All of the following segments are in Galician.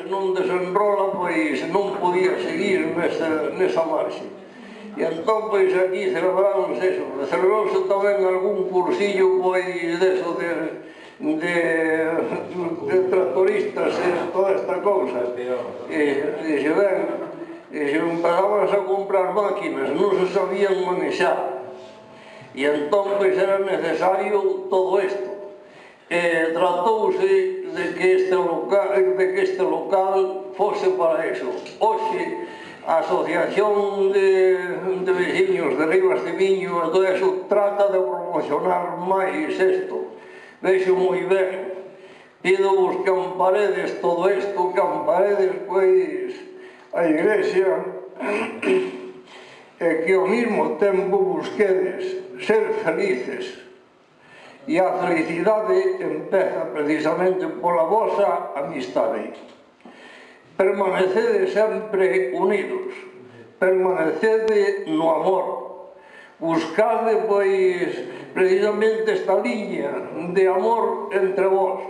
se non desenrola, pois non podía seguir nesa marxe. E entón, pois aquí celebráronse eso, celebrouse tamén algún cursillo, pois, deso de tractoristas e toda esta cousa. E se ven, se empezábamos a comprar máquinas, non se sabían manexar. E entón, pois, era necesario todo isto. Tratouse de que este local fose para iso. Hoxe, a Asociación de Veciños de Ribas de Miño e todo iso trata de promocionar máis isto. Vexo moi ben. Pido-vos que amparedes todo isto, que amparedes, pois, a Iglesia e que ao mesmo tempo busquedes ser felices. E a felicidade empeza precisamente pola vosa amistade. Permanecede sempre unidos, permanecede no amor, buscade, pois, precisamente esta liña de amor entre vós.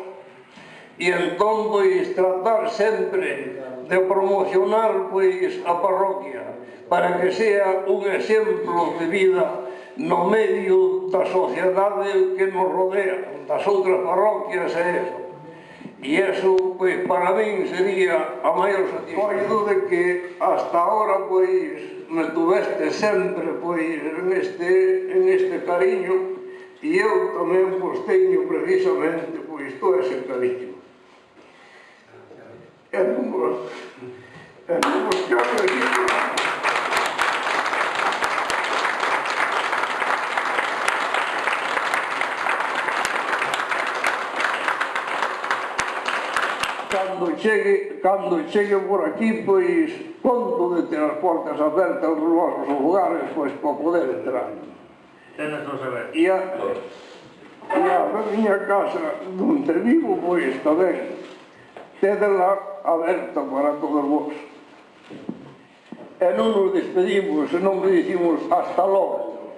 E entón, pois, tratar sempre de promocionar, pois, a parroquia, para que sea un exemplo de vida no medio da sociedade que nos rodea, das outras parroquias e eso. E eso, pois, para min sería a maior satisfacción de que hasta ahora, pois, me tuveste sempre, pois, en este cariño, e eu tamén vos teño precisamente, pois, todo ese cariño. E non vos quero decir nada. Cando chegue por aquí, pois, conto de ter as portas abertas dos vosos lugares, pois, para poder entrar. Tenes o saber. E a miña casa, onde vivo, pois, tamén, tédela aberta para todos vos. E non nos despedimos, e non dicimos hasta logo.